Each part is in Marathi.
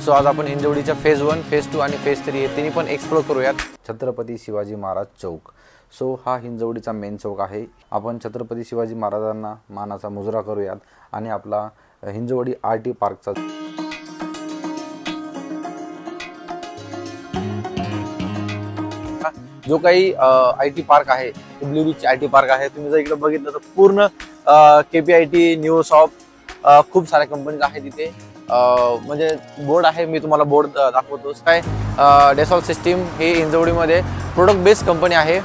सो आज आपण हिंजवडीच्या फेज 1, फेज 2 आणि फेज 3 हे तिन्ही पण एक्सप्लोर करूयात। छत्रपती शिवाजी महाराज चौक। सो हा हिंजवडीचा मेन चौक आहे। आपण छत्रपती शिवाजी महाराजांना मानाचा मुजरा करूयात आणि आपला हिंजवडी आरटी पार्कचा जो काही आयटी पार्क आहे, ब्ल्यू रिच आयटी पार्क आहे। तुम्ही जर इकडे बघितलं तर पूर्ण केपीआयटी, न्यूसॉफ्ट खूप साऱ्या कंपनीज आहेत इथे। म्हणजे बोर्ड आहे, मी तुम्हाला बोर्ड दाखवतो। काय डेसॉल सिस्टीम हे हिंजवडीमध्ये प्रोडक्ट बेस्ड कंपनी आहे।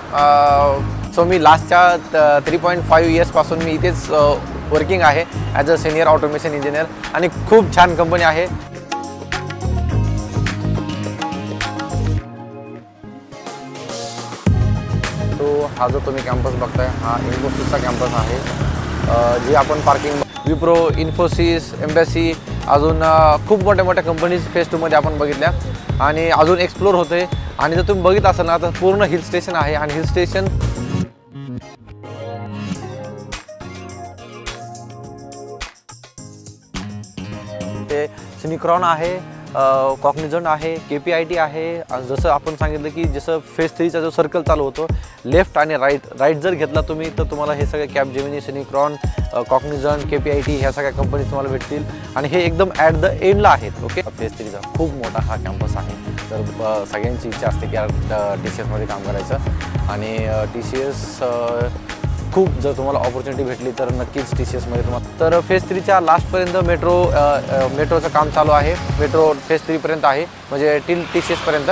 सो मी लास्टच्या 3.5 इयर्स पासून मी इथेच वर्किंग आहे as a senior automation engineer आणि खूप छान कंपनी आहे। तो हा जो तुम्ही कॅम्पस बघताय हा इन्फोसिसचा कॅम्पस आहे। जे आपण पार्किंग विप्रो, इन्फोसिस, एम्बॅसी अजून खूप मोठ्या मोठ्या कंपनीज फेज 2 मध्ये आपण बघितल्या आणि अजून एक्सप्लोर होते। आणि जर तुम्ही बघित असाल ना तर पूर्ण हिल स्टेशन आहे आणि हिल स्टेशन ते सिनिक्रॉन आहे, कॉग्निझंट आहे, केपीआयटी आहे। जसं आपण सांगितलं की जसं फेज 3 चा जो सर्कल चालू होतो लेफ्ट आणि राईट जर घेतला तुम्ही तर तुम्हाला हे सगळे कॅपजेमिनी, सिनिक्रॉन, कॉग्निझंट, केपीआयटी ह्या सगळ्या कंपनी तुम्हाला भेटतील आणि हे एकदम ॲट द एंडला आहेत। ओके, फेज 3 चा खूप मोठा हा कॅम्पस आहे। तर सगळ्यांची इच्छा असते की यार TCS मध्ये काम करायचं आणि TCS खूप जर तुम्हाला ऑपॉर्च्युनिटी भेटली तर नक्कीच TCS मध्ये तुम्हाला। तर फेज 3 च्या लास्टपर्यंत मेट्रोचं काम चालू आहे। मेट्रो फेज 3 पर्यंत आहे, म्हणजे टिल TCS पर्यंत।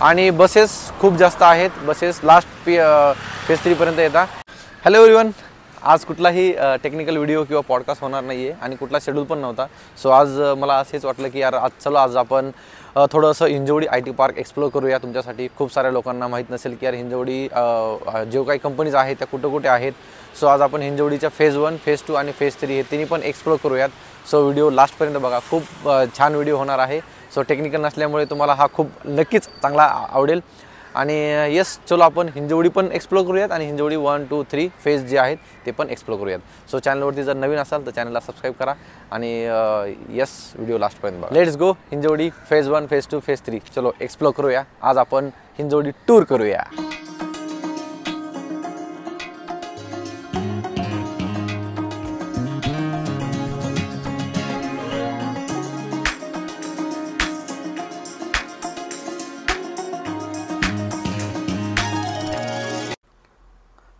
आणि बसेस खूप जास्त आहेत, बसेस लास्ट फेज 3 पर्यंत येतात। हॅलो एव्हरीवन, आज कुठलाही टेक्निकल व्हिडिओ किंवा पॉडकास्ट होणार नाही आहे आणि कुठला शेड्यूल पण नव्हता। सो आज मला असेच वाटलं की यार आज आपण थोडंसं हिंजवडी आयटी पार्क एक्सप्लोर करूया। तुमच्यासाठी खूप साऱ्या लोकांना माहीत नसेल की यार हिंजवडी जो काही कंपनीज आहेत त्या कुठे कुठे आहेत। सो आज आपण हिंजवडीच्या फेज 1, फेज 2 आणि फेज 3 हे तिन्ही पण एक्सप्लोर करूयात। सो व्हिडिओ लास्टपर्यंत बघा, खूप छान व्हिडिओ होणार आहे। सो टेक्निकल नसल्यामुळे तुम्हाला हा खूप नक्कीच चांगला आवडेल। आणि येस, चलो आपण हिंजवडी पण एक्सप्लोर करूयात आणि हिंजवडी 1, 2, 3 फेज जे आहेत ते पण एक्सप्लोर करूयात। सो चॅनलवरती जर नवीन असाल तर चॅनलला सबस्क्राईब करा आणि येस, व्हिडिओ लास्टपर्यंत बघा। Let's go Hinjawadi phase 1, phase 2, phase 3। चलो एक्सप्लोर करूया। आज आपण हिंजवडी टूर करूया।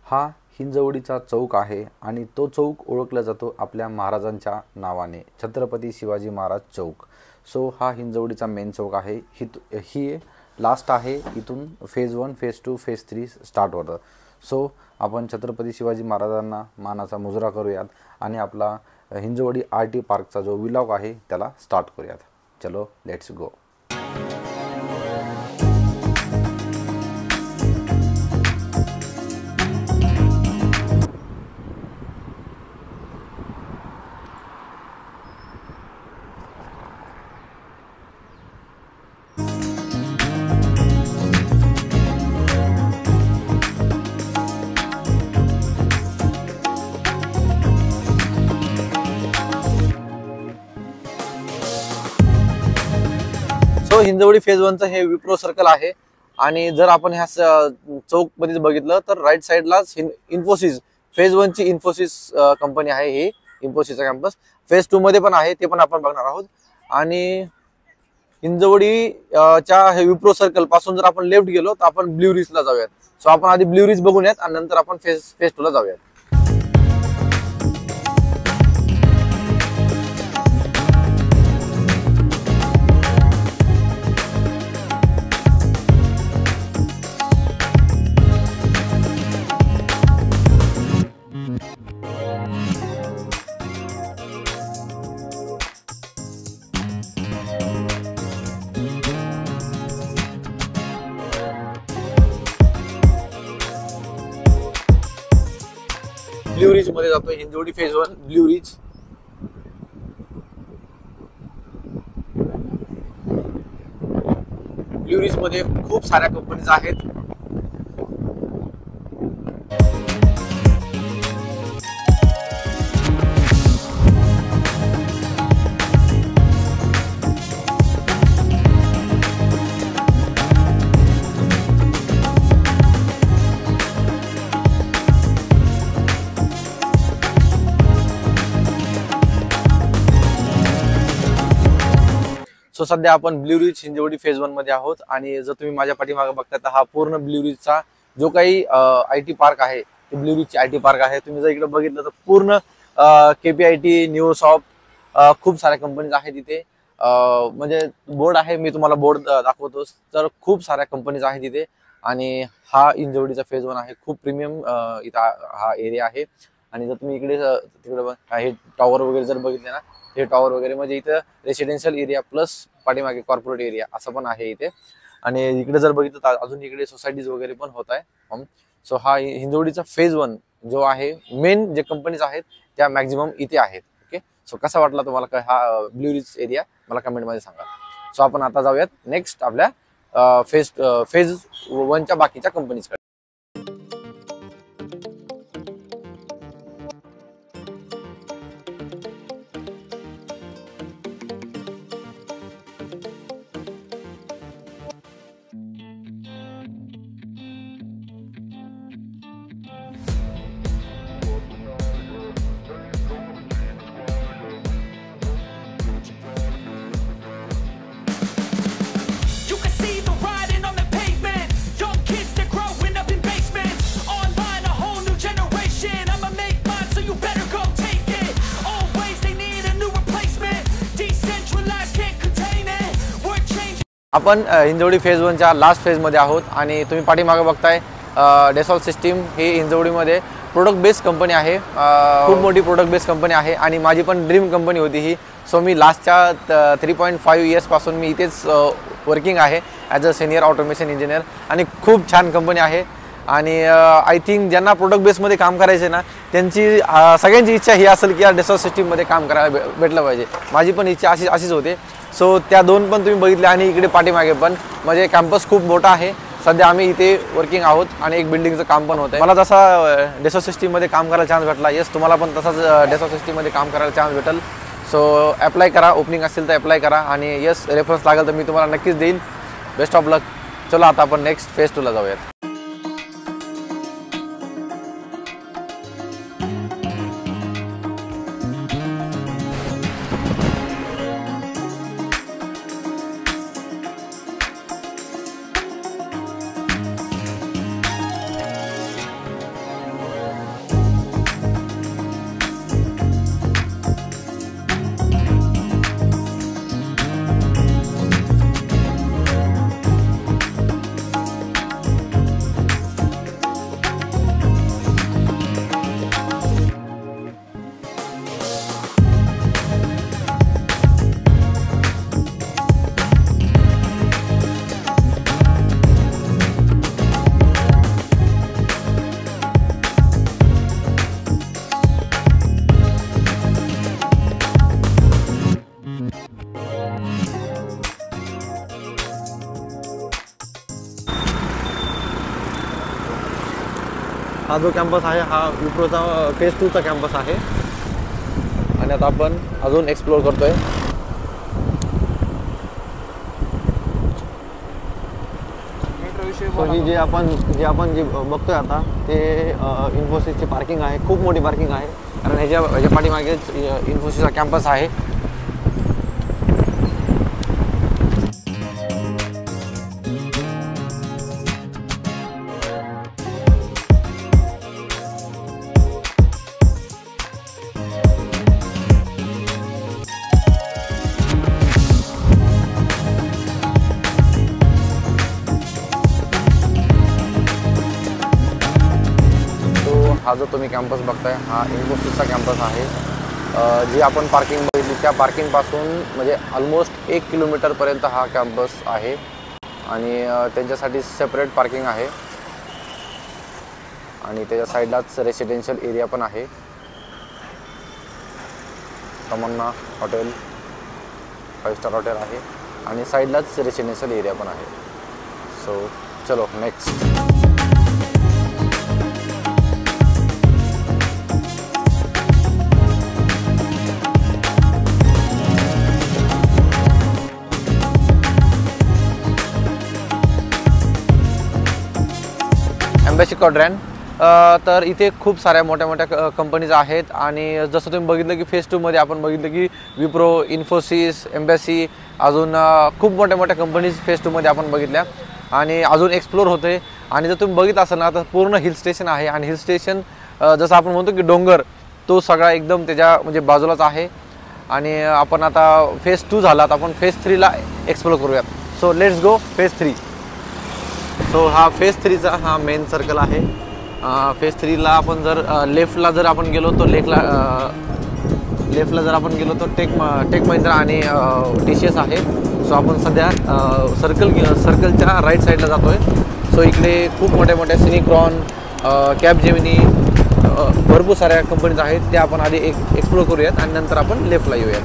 हा हिंजवडीचा चौक आहे आणि तो चौक ओळखला जातो आपल्या महाराजांच्या नावाने, छत्रपती शिवाजी महाराज चौक। सो हा हिंजवडीचा मेन चौक आहे। ही लास्ट आहे, इथून फेज 1, फेज 2, फेज 3 स्टार्ट होतं। सो आपण छत्रपती शिवाजी महाराजांना मानाचा मुजरा करूयात आणि आपला हिंजवडी आरटी पार्कचा जो व्लॉग आहे त्याला स्टार्ट करूयात। चलो let's go. So Hinjawadi phase 1 चं हे विप्रो सर्कल आहे आणि जर आपण ह्या चौक मध्ये बघितलं तर राईट साइडलाच इन्फोसिस फेज 1 ची इन्फोसिस कंपनी आहे। हे इन्फोसिसचा कॅम्पस फेज 2 मध्ये पण आहे, ते पण आपण बघणार आहोत। आणि हिंजवडी च्या हे विप्रो सर्कल पासून जर आपण लेफ्ट गेलो तर आपण ब्ल्यू रिच ला जाऊयात। सो आपण आधी ब्ल्यू रिच बघूयात आणि नंतर आपण फेज 2 ला जाऊयात। ब्ल्यू रिच मध्ये जातो, Hinjawadi phase 1 Blue Ridge. Blue Ridge मध्ये खूप साऱ्या कंपनीज आहेत। सो सध्या आपण ब्ल्यू रिच हिंजवडी फेज 1 मध्ये आहोत आणि जर तुम्ही माझ्या पाठीमागे बघताय तर हा पूर्ण ब्ल्यू रिचचा जो काही IT पार्क आहे ते ब्ल्यू रिच IT पार्क आहे। तुम्ही जर इकडे बघितलं तर पूर्ण KPIT न्यूसॉफ्ट खूप साऱ्या कंपनीज आहेत तिथे, म्हणजे बोर्ड आहे, मी तुम्हाला बोर्ड दाखवतो। तर खूप साऱ्या कंपनीज आहेत तिथे आणि हा हिंजवडीचा फेज 1 आहे। खूप प्रीमियम इथं हा एरिया आहे आणि जर तुम्ही इकडे तिकडे हे टॉवर वगैरे जर बघितले ना, हे टॉवर वगैरे म्हणजे इथं रेसिडेन्शियल एरिया प्लस पाठीमागे कॉर्पोरेट एरिया असं पण आहे इथे। आणि इकडे जर बघितलं तर अजून इकडे सोसायटीज वगैरे पण होत आहे। सो हा हिंजवडीचा फेज 1 जो आहे, मेन जे कंपनीज आहेत त्या मॅक्झिमम इथे आहेत। ओके, सो कसा वाटला तुम्हाला हा ब्ल्यू रिच एरिया मला कमेंट मध्ये सांगा। सो आपण आता जाऊयात नेक्स्ट आपल्या फेज 1च्या बाकीच्या कंपनीजकडे। You can see the writing on the pavement. Young kids, they're growing up in basements. Online, a whole new generation. I'ma make mine, so you better go take it. Always, they need a new replacement. Decentralized, can't contain it. We're changing. आपण हिंजवडी फेज 1च्या लास्ट फेज मध्ये आहोत आणि तुम्ही पाठीमागे बघताय डेसॉल सिस्टीम ही हिंजवडीमध्ये प्रोडक्ट बेस्ड कंपनी आहे। खूप मोठी प्रोडक्ट बेस्ड कंपनी आहे आणि माझी पण ड्रीम कंपनी होती ही। सो मी लास्टच्या 3.5 इयर्स पासून मी इथेच वर्किंग आहे as a senior automation engineer आणि खूप छान कंपनी आहे। आणि आय थिंक ज्यांना प्रोडक्ट बेसमध्ये काम करायचे ना, त्यांची सगळ्यांची इच्छा ही असेल की या डेसॉल सिस्टीममध्ये काम करायला भेटलं पाहिजे। माझी पण इच्छा अशीच होते। सो त्या दोन पण तुम्ही बघितले आणि इकडे पाठीमागे पण म्हणजे कॅम्पस खूप मोठा आहे। सध्या आम्ही इथे वर्किंग आहोत आणि एक बिल्डिंगचं काम पण होत आहे। मला जसा डेसॉल सिस्टीममध्ये काम करायला चान्स भेटला, येस तुम्हाला पण तसाच डेसॉल सिस्टीममध्ये काम करायला चान्स भेटेल। सो अप्लाय करा, ओपनिंग असेल तर अप्लाय करा आणि येस रेफरन्स लागेल तर मी तुम्हाला नक्कीच देईल। बेस्ट ऑफ लक। चला आता आपण नेक्स्ट फेज 2 ला जाऊयात। हा जो कॅम्पस आहे हा विप्रोचा फेज 2 चा कॅम्पस आहे आणि आता आपण अजून एक्सप्लोर करतोय। ही जे आपण बघतोय आता ते इन्फोसिसची पार्किंग आहे। खूप मोठी पार्किंग आहे कारण ह्याच्या पाठीमागेच इन्फोसिसचा कॅम्पस आहे। हा जो तुम्ही कॅम्पस बघताय हा इन्फोसिसचा कॅम्पस आहे। जी आपण पार्किंग बघितली त्या पार्किंगपासून म्हणजे ऑलमोस्ट 1 किलोमीटरपर्यंत हा कॅम्पस आहे आणि त्यांच्यासाठी सेपरेट पार्किंग आहे आणि त्याच्या साईडलाच रेसिडेन्शियल एरिया पण आहे। तमन्ना हॉटेल 5 स्टार हॉटेल आहे आणि साईडलाच रेसिडेन्शियल एरिया पण आहे। सो चलो नेक्स्ट। एम्बॅसी क्वाड्रंट तर इथे खूप साऱ्या मोठ्या मोठ्या कंपनीज आहेत आणि जसं तुम्ही बघितलं की फेज 2 मध्ये आपण बघितलं की विप्रो, इन्फोसिस, एम्बॅसी अजून खूप मोठ्या मोठ्या कंपनीज फेज 2 मध्ये आपण बघितल्या आणि अजून एक्सप्लोर होते. आणि जर तुम्ही बघितलं असाल ना तर पूर्ण हिल स्टेशन आहे आणि हिल स्टेशन जसं आपण म्हणतो की डोंगर तो सगळा एकदम त्याच्या म्हणजे बाजूलाच आहे. आणि आपण आता फेज 2 झाला, आता आपण फेज 3 ला एक्सप्लोर करूयात. So let's go phase 3. So हा फेज 3 चा हा मेन सर्कल आहे. फेज 3 ला आपण जर लेफ्टला जर आपण गेलो तो लेफ्टला जर आपण गेलो तर टेक महिंद्रा आणि TCS आहे. सो आपण सध्या सर्कलच्या राईट साईडला जातोय. सो इकडे खूप मोठ्या मोठ्या सिनिक्रॉन, कॅपजेमिनी, भरपूर साऱ्या कंपनीज आहेत. त्या आपण आधी एक्सप्लोर करूयात आणि नंतर आपण लेफ्टला येऊयात.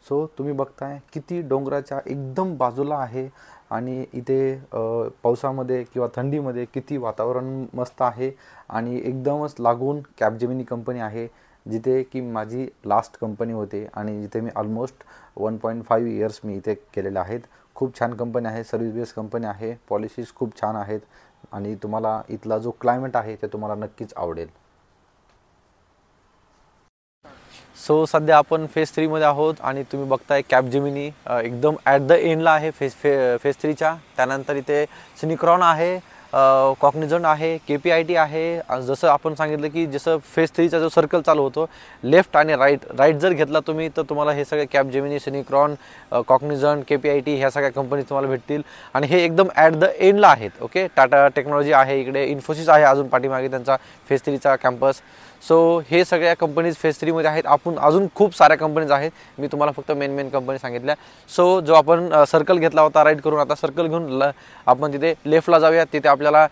सो तुम्ही बघताय किती डोंगराच्या एकदम बाजूला आहे आणि इथे पावसामध्ये किंवा थंडीमध्ये किती वातावरण मस्त आहे. आणि एकदमच लागून कॅपजेमिनी कंपनी आहे, जिथे की माझी लास्ट कंपनी होते आणि जिथे मी ऑलमोस्ट 1.5 इयर्स मी इथे केलेले आहेत. खूप छान कंपनी आहे, सर्व्हिस बेस कंपनी आहे, पॉलिसीज खूप छान आहेत आणि तुम्हाला इथला जो क्लायमेट आहे ते तुम्हाला नक्कीच आवडेल. सो सध्या आपण फेज 3 मध्ये आहोत आणि तुम्ही बघताय कॅपजेमिनी एकदम ॲट द एंडला आहे फेज 3 च्या. त्यानंतर इथे सिनिक्रॉन आहे, कॉग्निझंट आहे, KPIT आहे. जसं आपण सांगितलं की जसं फेज 3 चा जो सर्कल चालू होतो लेफ्ट आणि राईट जर घेतला तुम्ही तर तुम्हाला हे सगळे कॅपजेमिनी, सिनिक्रॉन, कॉग्निझंट, KPIT ह्या सगळ्या कंपनी तुम्हाला भेटतील आणि हे एकदम ॲट द एंडला आहेत. ओके, टाटा टेक्नॉलॉजी आहे, इकडे इन्फोसिस आहे अजून पाठीमागे त्यांचा फेज 3 चा कॅम्पस. सो हे सगळ्या कंपनीज फेज 3 मध्ये आहेत. आपण अजून खूप साऱ्या कंपनीज आहेत, मी तुम्हाला फक्त मेन कंपनी सांगितल्या. सो जो आपण सर्कल घेतला होता राईट करून, आता सर्कल घेऊन आपण तिथे लेफ्टला जाऊया. तिथे आपल्याला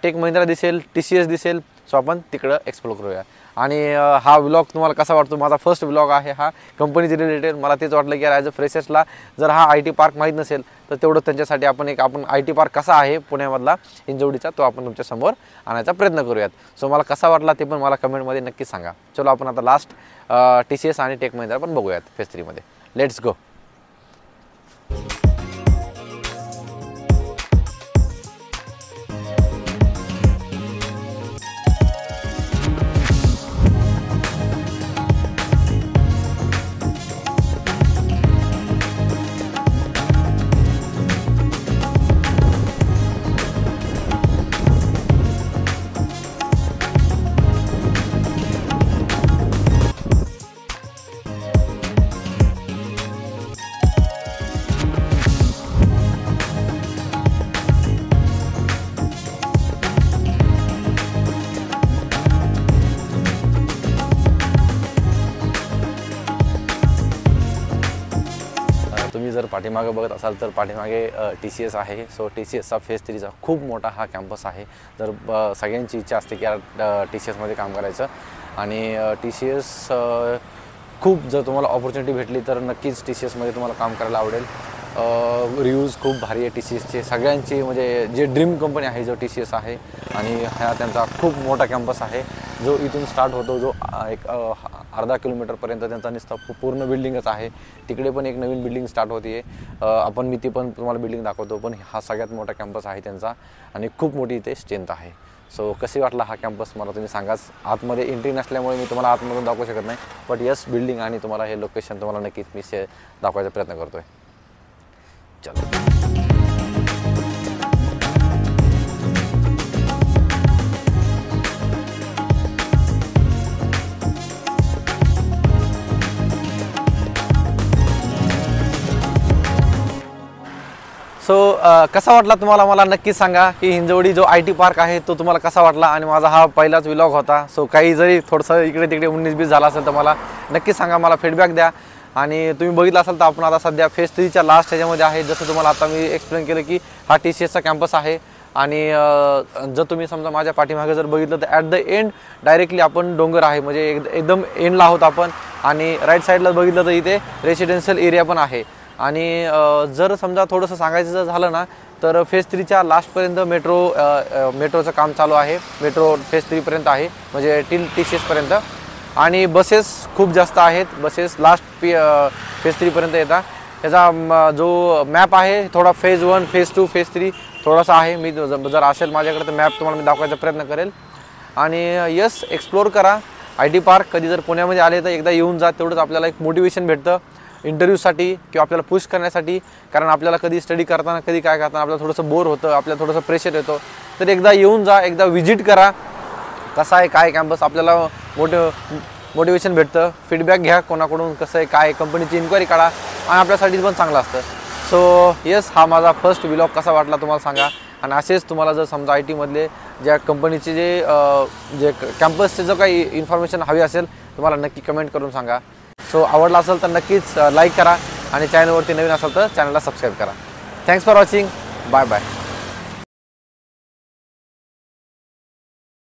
टेक महिंद्रा दिसेल, TCS दिसेल. सो आपण तिकडं एक्सप्लोर करूया. आणि हा व्लॉग तुम्हाला कसा वाटतो? माझा फर्स्ट व्लॉग आहे हा कंपनीचे रिलेटेड. मला तेच वाटलं की ॲज अ फ्रेशर्सला जर हा IT पार्क माहीत नसेल तर तेवढं त्यांच्यासाठी आपण IT पार्क कसा आहे पुण्यामधला हिंजवडीचा तो आपण तुमच्या समोर आणायचा प्रयत्न करूयात. सो मला कसा वाटला ते पण मला कमेंटमध्ये नक्की सांगा. चलो आपण आता लास्ट TCS आणि टेक महिंद्रा पण बघूयात फेज 3 मध्ये. Let's go. तुम्ही जर पाठीमागे बघत असाल तर पाठीमागे TCS आहे. सो TCSचा फेज 3 चा खूप मोठा हा कॅम्पस आहे. जर सगळ्यांची इच्छा असते की TCS मध्ये काम करायचं आणि TCS खूप जर तुम्हाला ऑपॉर्च्युनिटी भेटली तर नक्कीच TCS मध्ये तुम्हाला काम करायला आवडेल. रिव्ह्यूज खूप भारी आहे TCSचे. सगळ्यांची म्हणजे जे ड्रीम कंपनी आहे जो TCS आहे आणि हा त्यांचा खूप मोठा कॅम्पस आहे जो इथून स्टार्ट होतो, जो एक अर्धा किलोमीटरपर्यंत त्यांचा नुसता पूर्ण बिल्डिंगच आहे. तिकडे पण एक नवीन बिल्डिंग स्टार्ट होती आहे. मी ती पण तुम्हाला बिल्डिंग दाखवतो. पण हा सगळ्यात मोठा कॅम्पस आहे त्यांचा आणि खूप मोठी इथे स्ट्रेंथ आहे. सो कशी वाटला हा कॅम्पस मला तुम्ही सांगाच. आतमध्ये एंट्री नसल्यामुळे मी तुम्हाला आतमधून दाखवू शकत नाही, बट यस बिल्डिंग आणि तुम्हाला हे लोकेशन तुम्हाला नक्कीच मी दाखवायचा प्रयत्न करतो आहे. चलो. सो कसा वाटला तुम्हाला मला नक्कीच सांगा की हिंजवडी जो IT पार्क आहे तो तुम्हाला कसा वाटला. आणि माझा हा पहिलाच व्लॉग होता. सो काही जरी थोडंसं इकडे तिकडे 19-20 झाला असेल तर मला नक्कीच सांगा, मला फीडबॅक द्या. आणि तुम्ही बघितलं असाल तर आपण आता सध्या फेज 3च्या लास्ट ह्याच्यामध्ये आहे. जसं तुम्हाला आता मी एक्सप्लेन केलं की हा TCSचा कॅम्पस आहे आणि जर तुम्ही समजा माझ्या पाठीमागे जर बघितलं तर ॲट द एंड डायरेक्टली आपण डोंगर आहे, म्हणजे एकदम एंडला आहोत आपण. आणि राईट साईडला बघितलं तर इथे रेसिडेन्शियल एरिया पण आहे. आणि जर समजा थोडंसं सांगायचं जर झालं ना तर फेज 3च्या लास्टपर्यंत मेट्रोचं काम चालू आहे. मेट्रो फेज 3पर्यंत आहे, म्हणजे टिल TCSपर्यंत. आणि बसेस खूप जास्त आहेत. बसेस लास्ट फेज 3पर्यंत येतात. याचा जो मॅप आहे थोडा फेज 1, फेज 2, फेज 3 थोडासा आहे. मी जर असेल माझ्याकडे तर मॅप तुम्हाला मी दाखवायचा प्रयत्न करेल. आणि यस, एक्सप्लोर करा IT पार्क. कधी जर पुण्यामध्ये आले तर एकदा येऊन जा, तेवढंच आपल्याला एक मोटिवेशन भेटतं इंटरव्ह्यूसाठी किंवा आपल्याला पुश करण्यासाठी. कारण आपल्याला कधी स्टडी करताना कधी काय करताना आपल्याला थोडंसं बोर होतं, आपल्याला थोडंसं प्रेशर येतो. तर एकदा येऊन जा, एकदा व्हिजिट करा कसा आहे काय कॅम्पस. आपल्याला मोटिवेशन भेटतं. फीडबॅक घ्या कोणाकडून, कसं आहे काय, कंपनीची इन्क्वायरी काढा आणि आपल्यासाठी पण चांगलं असतं. सो येस, हा माझा फर्स्ट व्लॉग कसा वाटला तुम्हाला सांगा. आणि असेच तुम्हाला जर समजा IT मधले ज्या कंपनीचे जे कॅम्पसचे जो काही इन्फॉर्मेशन हवी असेल तुम्हाला नक्की कमेंट करून सांगा. सो आवडला असेल तर नक्कीच लाईक करा आणि चॅनलवरती नवीन असेल तर चॅनलला सबस्क्राईब करा. Thanks for watching. Bye bye.